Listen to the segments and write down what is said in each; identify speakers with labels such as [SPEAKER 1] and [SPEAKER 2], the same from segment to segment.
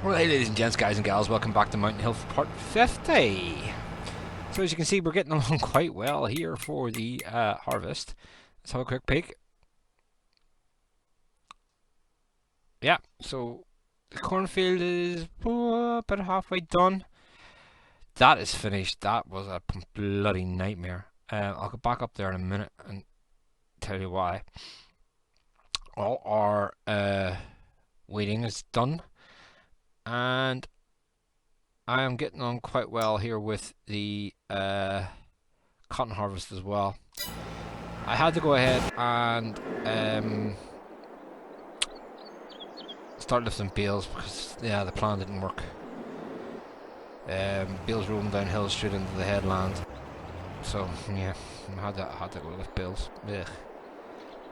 [SPEAKER 1] Well, hey ladies and gents, guys and gals, welcome back to Mountain Hill for part 50. So as you can see, we're getting along quite well here for the harvest. Let's have a quick peek. Yeah, so the cornfield is about halfway done. That is finished. That was a bloody nightmare. I'll go back up there in a minute and tell you why. All our weeding is done, and I am getting on quite well here with the cotton harvest as well. I had to go ahead and start lifting bales because the plan didn't work. Bales rolling downhill straight into the headland, so yeah, I had to go lift bales. Ugh.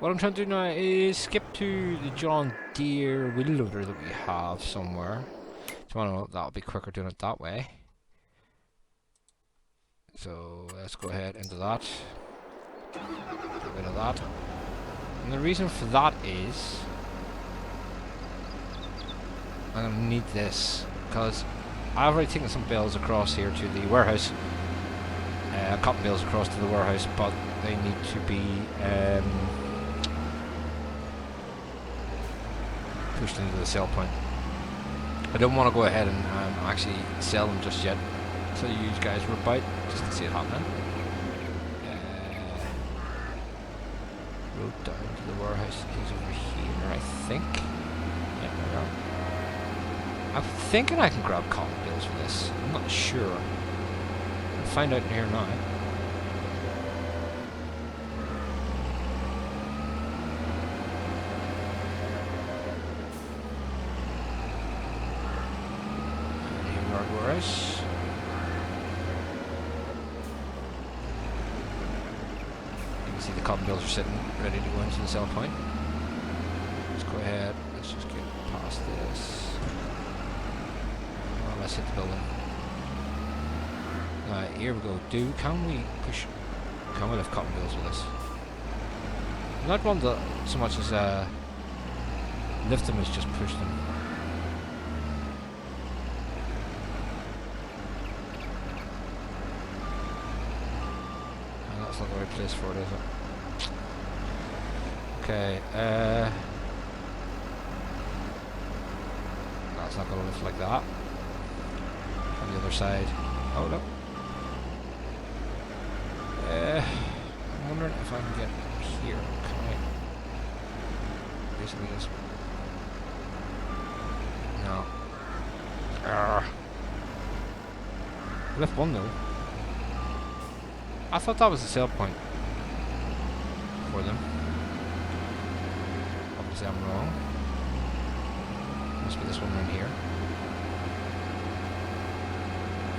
[SPEAKER 1] What I'm trying to do now is skip to the John Deere wheel loader that we have somewhere. So I know that'll be quicker doing it that way. So let's go ahead into that. Get rid of that. And the reason for that is I'm going to need this because I've already taken some bales across here to the warehouse. Cotton bales across to the warehouse, but they need to be pushed into the sell point. I don't want to go ahead and actually sell them just yet until you guys are about, just to see it happening. Road down to the warehouse is over here, I think. Yeah, there we are. I'm thinking I can grab cotton bales for this. I'm not sure. I'll find out in here now. Warehouse. You can see the cotton bales are sitting ready to go into the sell point. Let's go ahead. Let's just get past this. Oh, let's hit the building. Here we go. Can we lift cotton bales with this? I'm not one to so much as lift them as just push them. That's not the right place for it, is it? Okay, that's not going to lift like that. On the other side. Oh no. I'm wondering if I can get here. Can I? Basically just. No. Lift one though. I thought that was the sale point for them. Obviously I'm wrong. Must be this one right here.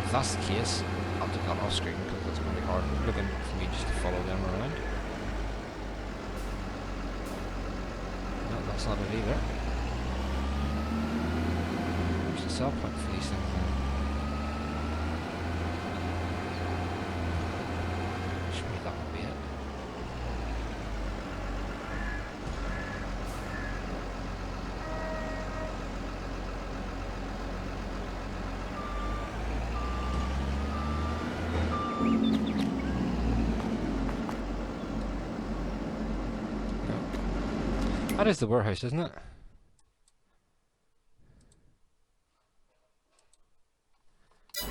[SPEAKER 1] If that's the case, I'll do that off screen because that's going to be hard looking for me just to follow them around. No, that's not it either. Where's the sell point for these things then? That would be it. No. That is the warehouse, isn't it?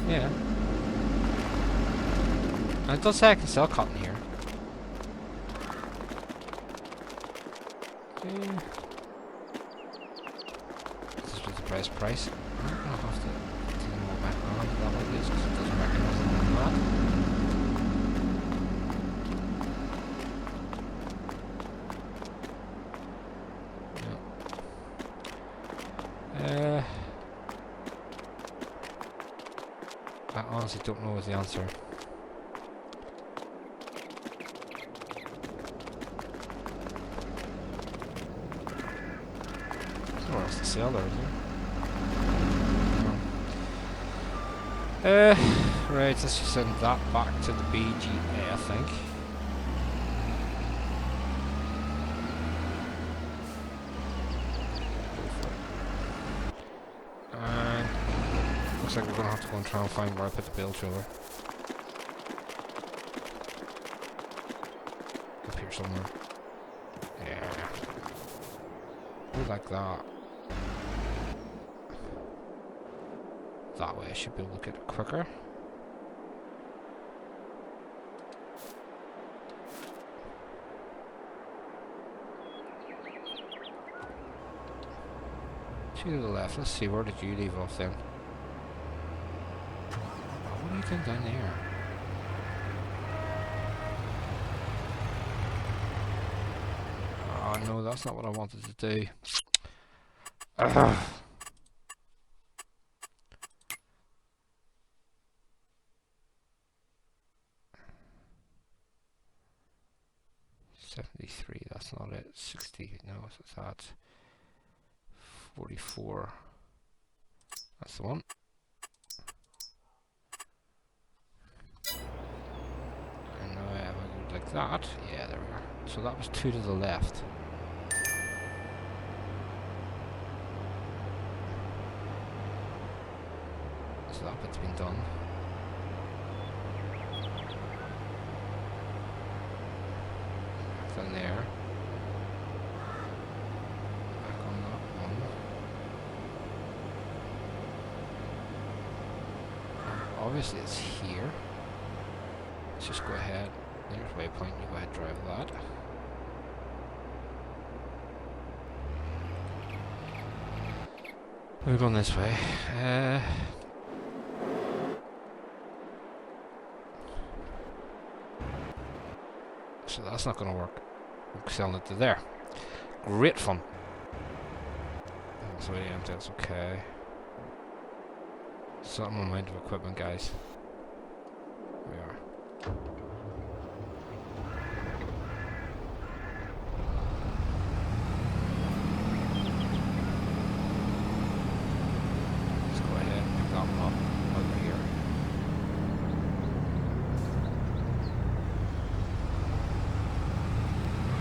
[SPEAKER 1] Yeah. And it does say I can sell cotton here. This was the price. I'm going to have to take them all back on that like this because it doesn't recognize them like that. No. I honestly don't know what's the answer. What else to sell there, is there? Right, let's just send that back to the BGA, I think. Go for it. looks like we're gonna have to go and try and find where I put the bale trailer. Up here somewhere. Yeah. Like that. That way I should be able to get it quicker. To the left. Let's see, where did you leave off then? Oh, what are you doing down there? Oh no, that's not what I wanted to do. Ugh. $73, that's not it. 60, no, what's that? 44. That's the one. And now I have a go like that. Yeah, there we are. So that was 2 to the left. So that bit's been done. Back down there. Back on that one. Obviously it's here. Let's just go ahead. There's waypoint, you go ahead and drive that. We're going this way. So that's not going to work. I'm selling it to there. Great fun. That's already empty, that's okay. Something amount of equipment, guys. We are. Let's go ahead and pick that one up over here.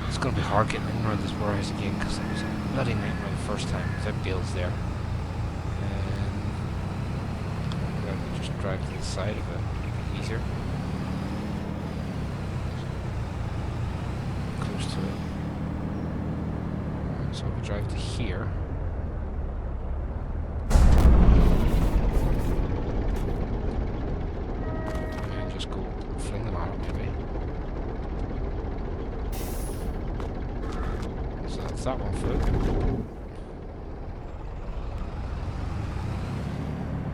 [SPEAKER 1] It's going to be hard getting in around this warehouse again because it was a bloody nightmare the first time without deals there. Just drive to the side of it, make it easier. Close to it. So if we drive to here. And just go fling them out maybe. So that's that 1 foot.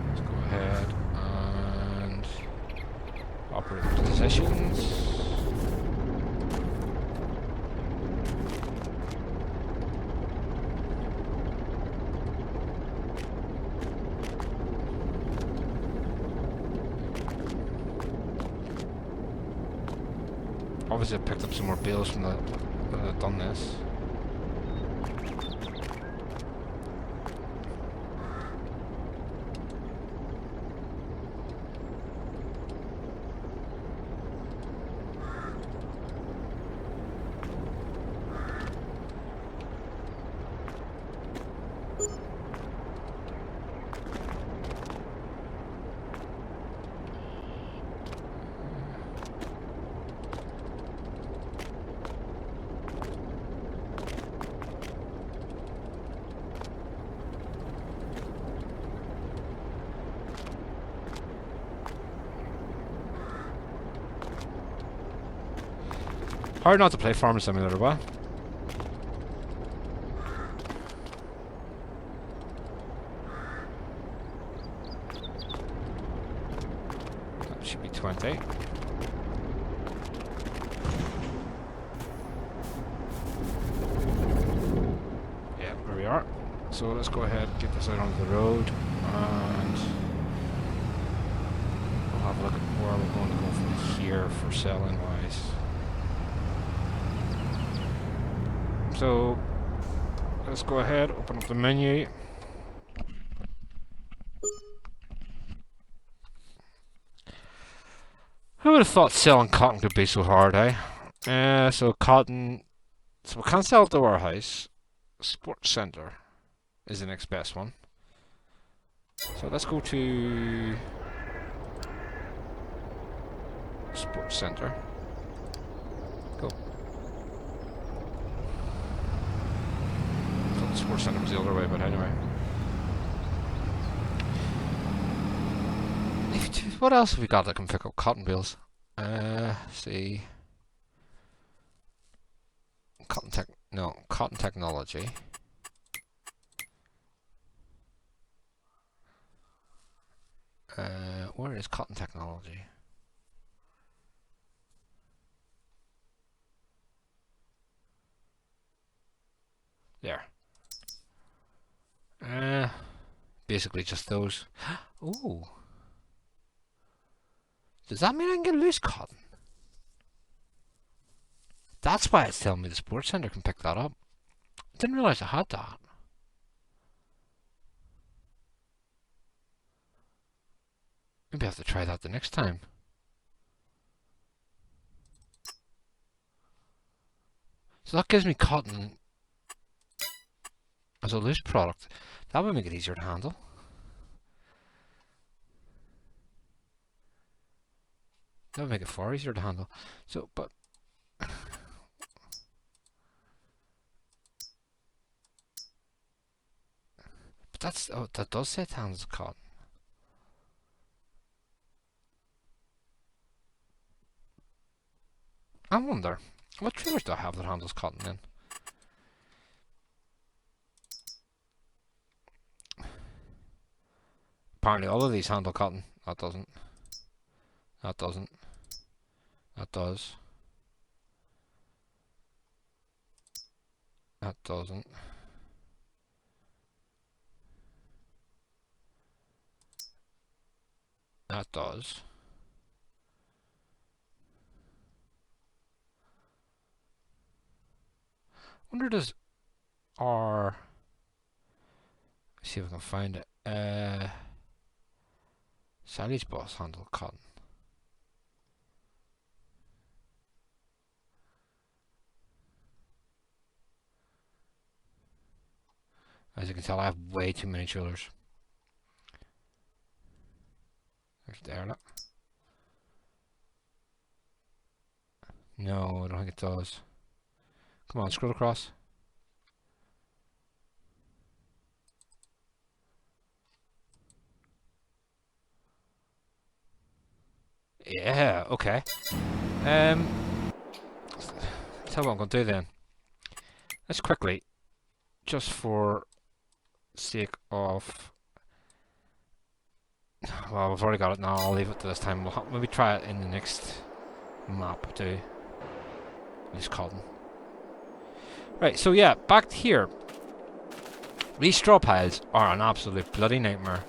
[SPEAKER 1] Let's go ahead. Operating positions. Obviously I picked up some more bales from the done this. Hard not to play Farming Simulator, but that should be 20. Yeah, there we are. So let's go ahead and get this out onto the road, and we'll have a look at where we're going to go from here for selling wise. So let's go ahead, open up the menu. Who would have thought selling cotton could be so hard, eh? So cotton, so we can't sell it to warehouse. Sports Centre is the next best one. So let's go to Sports Center. Go. I thought the Sports Center was the other way, but anyway. What else have we got that can pick up cotton bales? See. Cotton technology. Where is cotton technology? There. Basically just those. Ooh. Does that mean I can get loose cotton? That's why it's telling me the Sports Center can pick that up. I didn't realize I had that. Maybe I have to try that the next time. So that gives me cotton as a loose product. That would make it easier to handle. That would make it far easier to handle. So, but that's, oh, that does say it handles cotton. I wonder, what trailers do I have that handles cotton then? Apparently all of these handle cotton. That doesn't. That doesn't. That does. That doesn't. That does. Wonder does our, let's see if I can find it. Silage boss handle cotton. As you can tell, I have way too many trailers. There's the airlock. No, I don't think it does. Come on, scroll across. Yeah, okay. Tell what I'm going to do then. Let's quickly, just for sake of, well, we've already got it now. I'll leave it to this time. We'll maybe try it in the next map too. This cotton. Right, so yeah, back to here. These straw piles are an absolute bloody nightmare.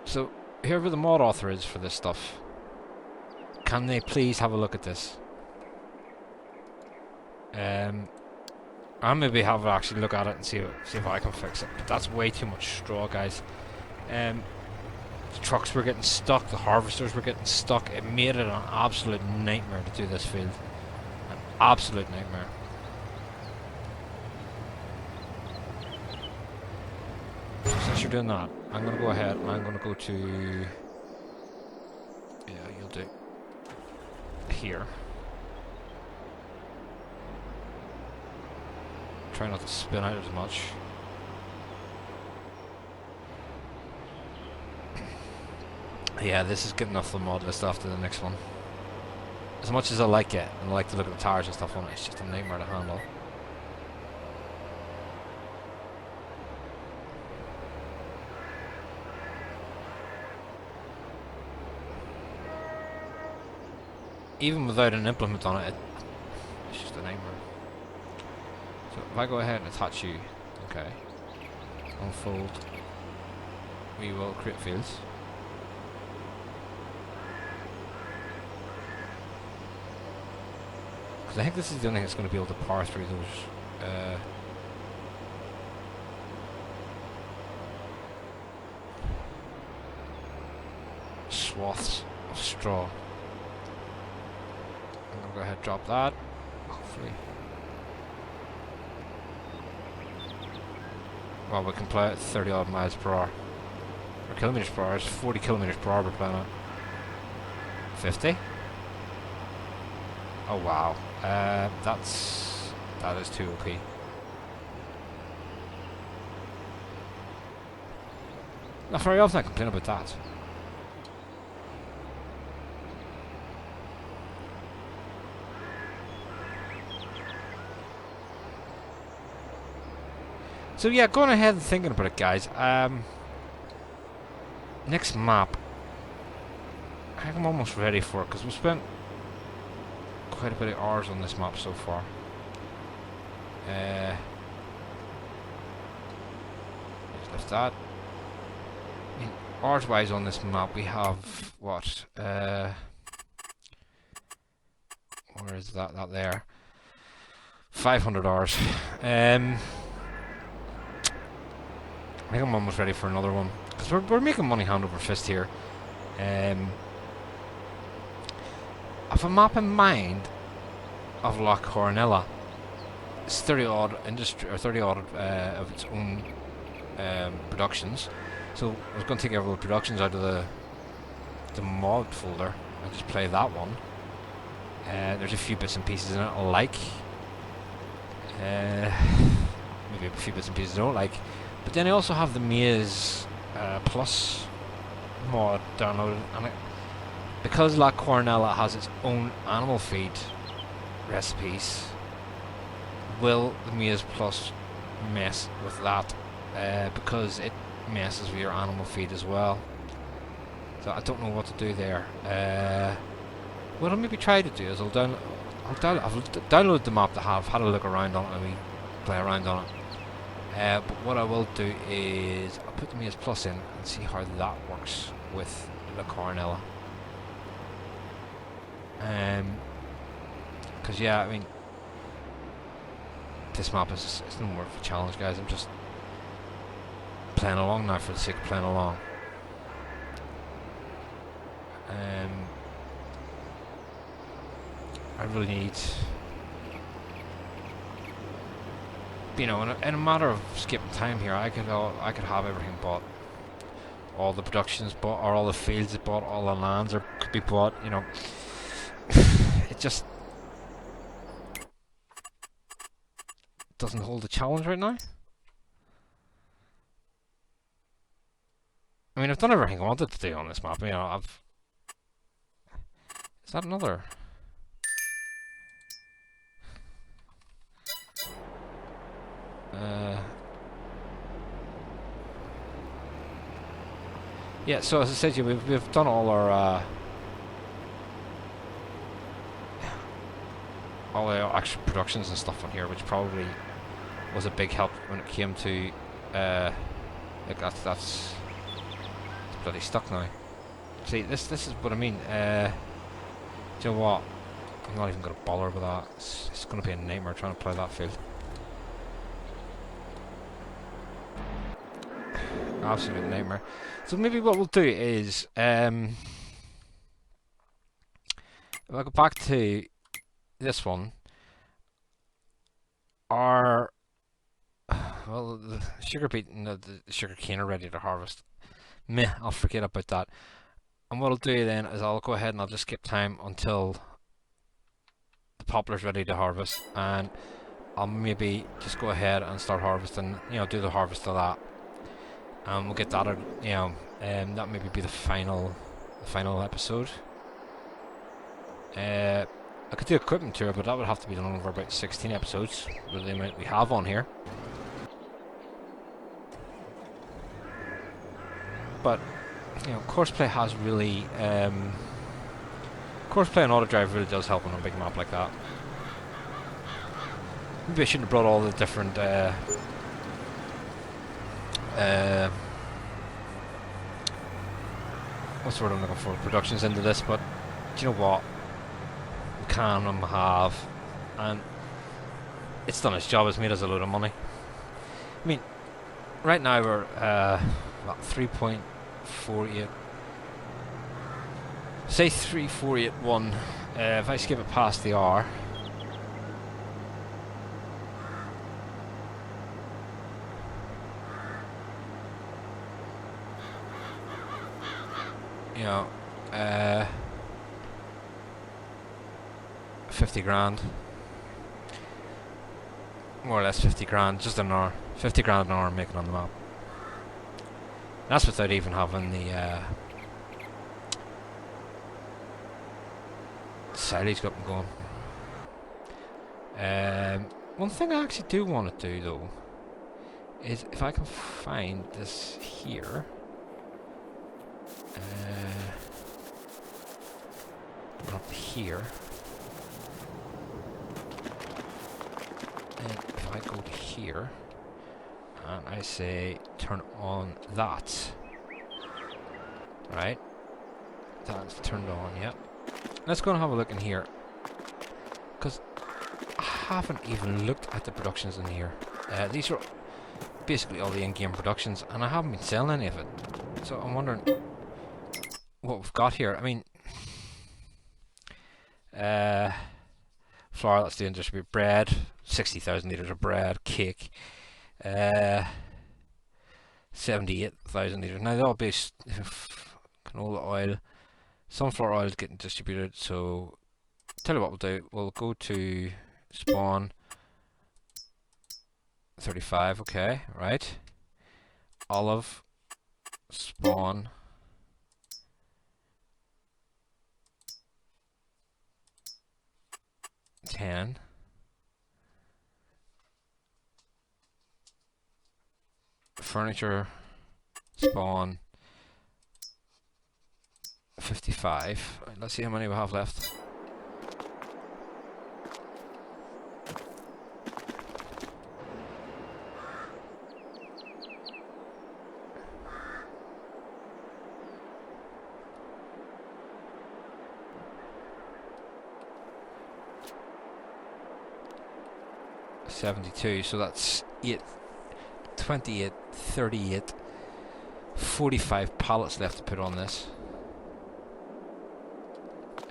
[SPEAKER 1] So whoever the mod author is for this stuff, can they please have a look at this? I'll maybe have actually look at it and see if I can fix it. But that's way too much straw, guys. The trucks were getting stuck, the harvesters were getting stuck. It made it an absolute nightmare to do this field. An absolute nightmare. So since you're doing that, I'm going to go ahead and I'm going to go to, yeah, you'll do here. Try not to spin out as much. Yeah, this is getting off the mod list after the next one. As much as I like it, and I like to look at the tires and stuff on it, it's just a nightmare to handle. Even without an implement on it, it's just a nightmare. So if I go ahead and attach you, okay, unfold, we will create fields. Because I think this is the only thing that's going to be able to power through those swaths of straw. I'm going to go ahead and drop that, hopefully. well, we can play at 30 odd miles per hour. Or kilometers per hour. It's 40 kilometers per hour we're playing at. 50? Oh wow. That is too OP. Not very often I complain about that. So yeah, going ahead and thinking about it, guys. Next map. I think I'm almost ready for it because we've spent quite a bit of hours on this map so far. Just lift that. I mean, hours wise on this map, we have what? Where is that? That there. 500 hours. I think I'm almost ready for another one because we're making money hand over fist here. I have a map in mind of La Coronella. It's 30 odd industry or 30 odd of its own productions. So I was going to take all the productions out of the mod folder and just play that one. There's a few bits and pieces in it I like. Maybe a few bits and pieces I don't like. But then I also have the Maze Plus mod downloaded, and because La Coronella has its own animal feed recipes, will the Maze Plus mess with that? Because it messes with your animal feed as well. So I don't know what to do there. What I'll maybe try to do is I've downloaded the map to have had a look around on it and we play around on it. But what I will do is I'll put the Maze Plus in and see how that works with La Coronella. Because yeah, I mean, this map is it's no more of a challenge, guys. I'm just playing along now for the sake of playing along. I really need, you know, in a matter of skipping time here, I could have everything bought, all the productions bought, or all the fields bought, all the lands could be bought. You know, it just doesn't hold a challenge right now. I mean, I've done everything I wanted to do on this map. You know, is that another? Yeah, so as I said, we've done all our actual productions and stuff on here, which probably was a big help when it came to like that's bloody stuck now. See, this is what I mean. Do you know what? I'm not even going to bother with that. It's going to be a nightmare trying to play that field. Absolute nightmare. So maybe what we'll do is, if I go back to this one, well, the sugar beet and the sugar cane are ready to harvest. Meh, I'll forget about that. And what I'll do then is I'll go ahead and I'll just skip time until the poplar's ready to harvest, and I'll maybe just go ahead and start harvesting, you know, do the harvest of that. And we'll get that out, you know, that maybe be the final episode. I could do equipment tour, but that would have to be done over about 16 episodes with the amount we have on here. But, you know, courseplay has really, courseplay and auto drive really does help on a big map like that. Maybe I shouldn't have brought all the different what's the word I'm looking for? Productions into this, but do you know what? We can and we have, and it's done its job. It's made us a load of money. I mean, right now we're about 3.48. Say 3.481. If I skip it past the hour. you know, 50 grand. More or less 50 grand, just an hour. 50 grand an hour making on the map. That's without even having the silage up and going. One thing I actually do want to do though is if I can find this here. Up here. And if I go to here and I say turn on that, right? That's turned on, yep. Let's go and have a look in here, because I haven't even looked at the productions in here. These are basically all the in-game productions, and I haven't been selling any of it. So I'm wondering what we've got here. I mean, flour that's doing distribute bread, 60,000 litres of bread, cake, 78,000 litres. Now they're all based canola oil, sunflower oil is getting distributed. So tell you what we'll do, we'll go to spawn 35, okay, right. Olive, spawn 10. Furniture, spawn 55. Right, let's see how many we have left. So that's 8, 28, 38, 45 pallets left to put on this.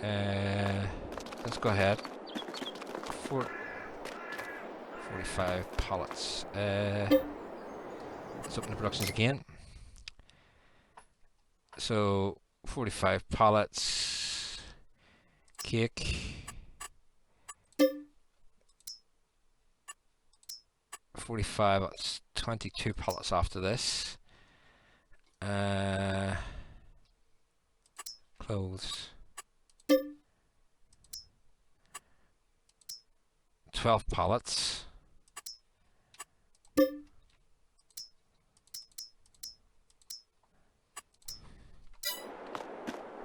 [SPEAKER 1] Let's go ahead. 45 pallets. Let's open the productions again. So 45 pallets. Cake. 45, that's 22 pallets after this. Clothes. 12 pallets.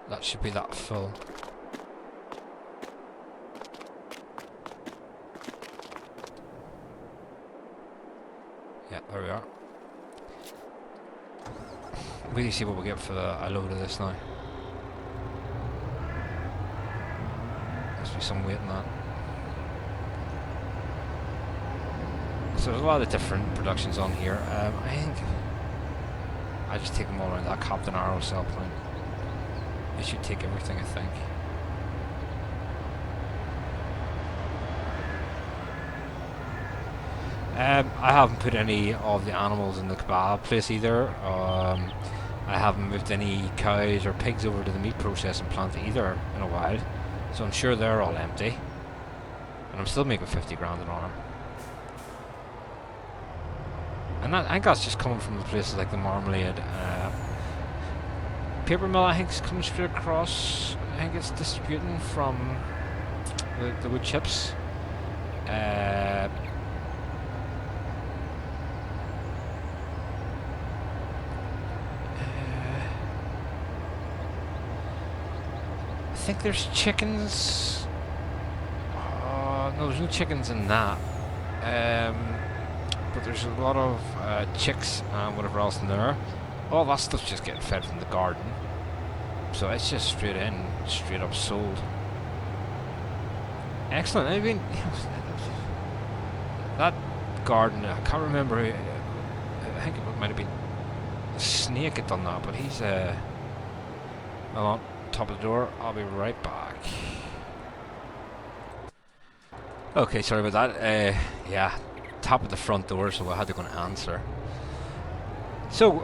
[SPEAKER 1] That should be that full. Yeah, there we are. Really see what we get for a load of this now. Must be some weight in that. So there's a lot of different productions on here. I think I just take them all around that Captain Arrow cell point. It should take everything, I think. I haven't put any of the animals in the kebab place either. I haven't moved any cows or pigs over to the meat processing plant either in a while. So I'm sure they're all empty. And I'm still making 50 grand an hour. And I think that's just coming from the places like the Marmalade. Paper mill, I think, is coming straight across. I think it's distributing from the wood chips. I think there's chickens. No, there's no chickens in that. But there's a lot of chicks and whatever else in there. All that stuff's just getting fed from the garden. So it's just straight in, straight up sold. Excellent. I mean, that garden, I can't remember. I think it might have been a Snake had done that, but he's well, on top of the door. I'll be right back. Okay, sorry about that. Yeah, top of the front door, so I had to go and answer. So,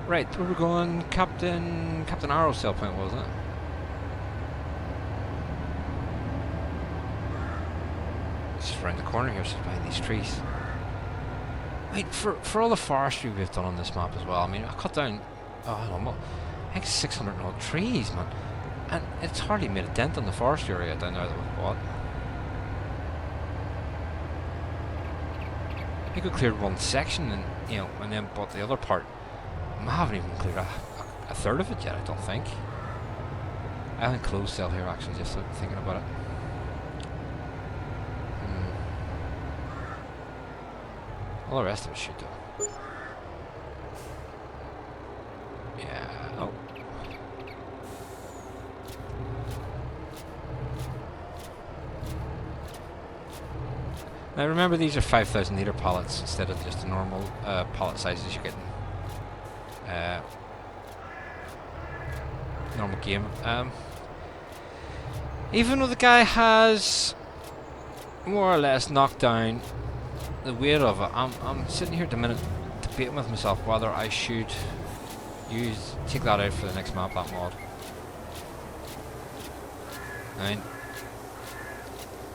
[SPEAKER 1] right, where we're going? Captain Arrow sell point, wasn't it? Just around the corner here, just behind these trees. I mean, for all the forestry we've done on this map as well, I mean, I cut down, I don't know, I think 600 odd trees, man. And it's hardly made a dent on the forest area down there that we've bought. You could clear one section and, you know, and then bought the other part. I haven't even cleared a third of it yet, I don't think. I haven't closed sale here actually, just thinking about it. All the rest of it should do. Yeah. Oh. Now remember, these are 5,000 litre pallets instead of just the normal pallet sizes you're getting. Normal game. Even though the guy has more or less knocked down the weight of it, I'm sitting here at the minute debating with myself whether I should take that out for the next map, that mod. I mean,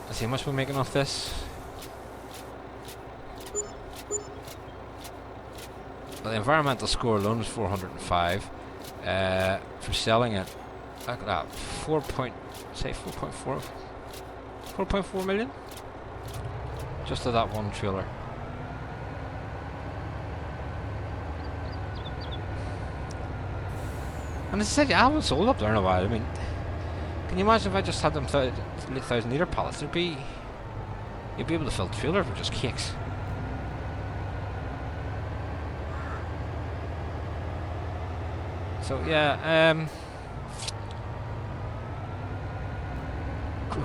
[SPEAKER 1] let's see how much we're making off this. Well, the environmental score alone is 405. For selling it, look at that, 4.4 million? Just to that one trailer. And as I said, I haven't sold up there in a while. I mean, can you imagine if I just had them 1,000 litre pallets? You'd be able to fill the trailer with just cakes. So yeah,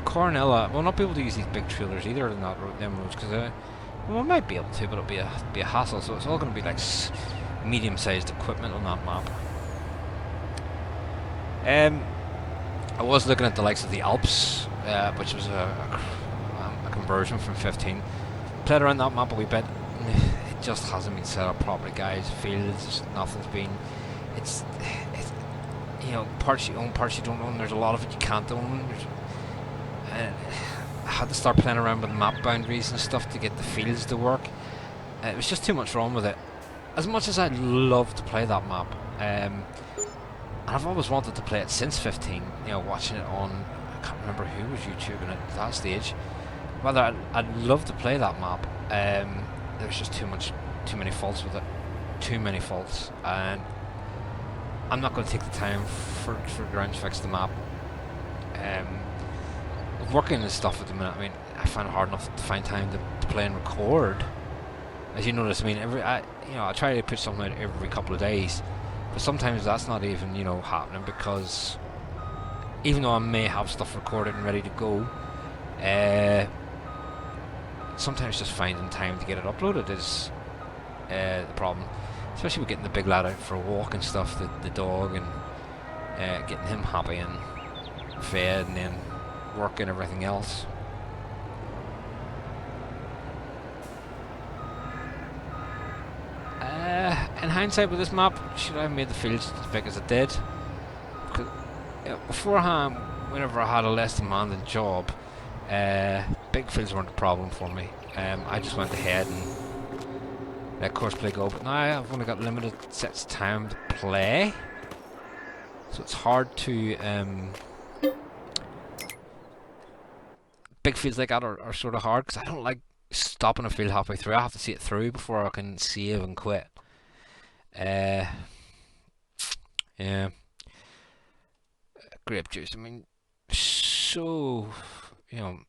[SPEAKER 1] Cornella, we'll not be able to use these big trailers either in that them roads, because well, we might be able to, but it'll be a hassle. So it's all going to be like medium-sized equipment on that map. I was looking at the likes of the Alps, which was a conversion from 15. Played around that map a wee bit. It just hasn't been set up properly, guys. Fields, nothing's been. It's you know, parts you own, parts you don't own. There's a lot of it you can't own. I had to start playing around with map boundaries and stuff to get the fields to work. It was just too much wrong with it. As much as I'd love to play that map, and I've always wanted to play it since 15. You know, watching it on, I can't remember who was YouTubing it at that stage. Whether I'd love to play that map. There's just too many faults with it. Too many faults, and I'm not going to take the time for ground to fix the map. Working and stuff at the minute, I mean, I find it hard enough to find time to play and record. As you notice, I mean, I try to put something out every couple of days, but sometimes that's not even, you know, happening, because even though I may have stuff recorded and ready to go, sometimes just finding time to get it uploaded is the problem. Especially with getting the big lad out for a walk and stuff, the dog, and getting him happy and fed, and then work and everything else. In hindsight with this map, should I have made the fields as big as I did? Because beforehand, whenever I had a less demanding job, big fields weren't a problem for me. I just went ahead and let courseplay go, but now I've only got limited sets of time to play, so it's hard to big fields like that are sort of hard, because I don't like stopping a field halfway through. I have to see it through before I can save and quit. Yeah, grape juice, I mean, so, you know,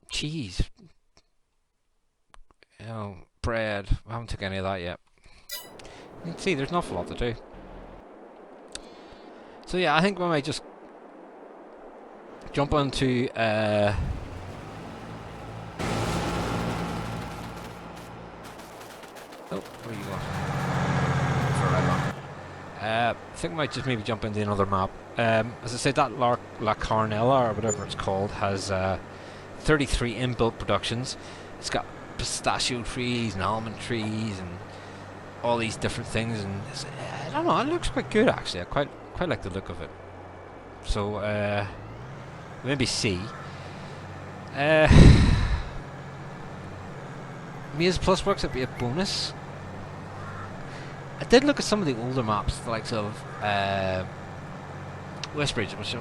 [SPEAKER 1] cheese, you know, bread. I haven't took any of that yet. You can see there's an awful lot to do. So yeah, I think we might just jump onto oh, where are you going? For right long. I think we might just maybe jump into another map. As I said, that La Carnella, or whatever it's called, has 33 inbuilt productions. It's got pistachio trees and almond trees and all these different things, and I don't know, it looks quite good actually. I quite like the look of it. So maybe C. Maze Plus works would be a bonus. I did look at some of the older maps, the likes of Westbridge, which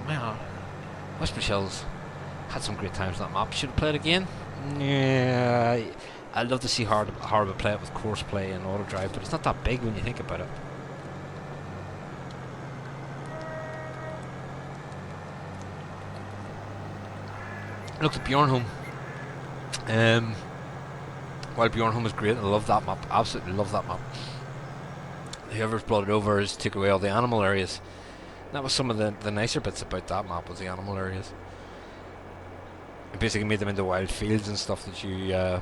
[SPEAKER 1] Westbridge Hills had some great times on that map. Should have played again. Yeah, I'd love to see how to play it with course play and auto drive, but it's not that big when you think about it. Look at Bjornholm. While Bjornholm is great, I love that map. Absolutely love that map. Whoever's brought it over has took away all the animal areas. That was some of the nicer bits about that map, was the animal areas. It basically made them into wild fields and stuff that you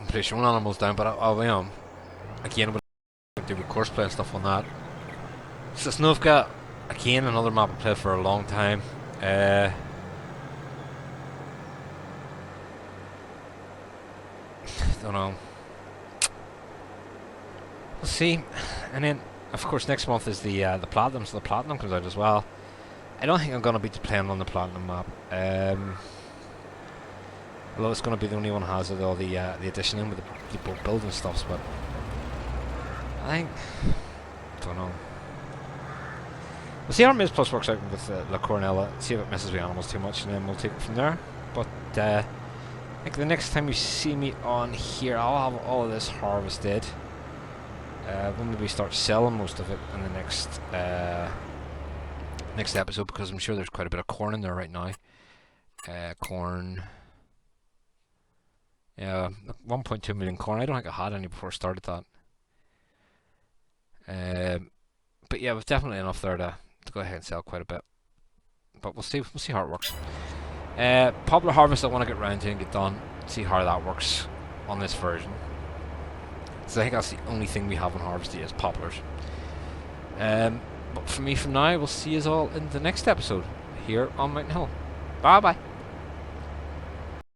[SPEAKER 1] place your own animals down. But again, I would do with course play and stuff on that. So Snovka, again, another map I played for a long time. Don't know. We'll see. And then, of course, next month is the Platinum, so the Platinum comes out as well. I don't think I'm going to be playing on the Platinum map. Although it's going to be the only one that has all the addition in with the boat build and stuff, but I think, don't know. We'll see how Maze Plus works out with La Cornella, see if it messes with animals too much, and then we'll take it from there. But I think the next time you see me on here, I'll have all of this harvested. We'll maybe start selling most of it in the next episode, because I'm sure there's quite a bit of corn in there right now. Corn. Yeah, 1.2 million corn. I don't think I had any before I started that. But yeah, we've definitely enough there to go ahead and sell quite a bit. But we'll see how it works. Poplar harvest I want to get round to and get done. See how that works on this version. So I think that's the only thing we have on harvested is poplars. But for me from now, we'll see you all in the next episode here on Mountain Hill. Bye bye.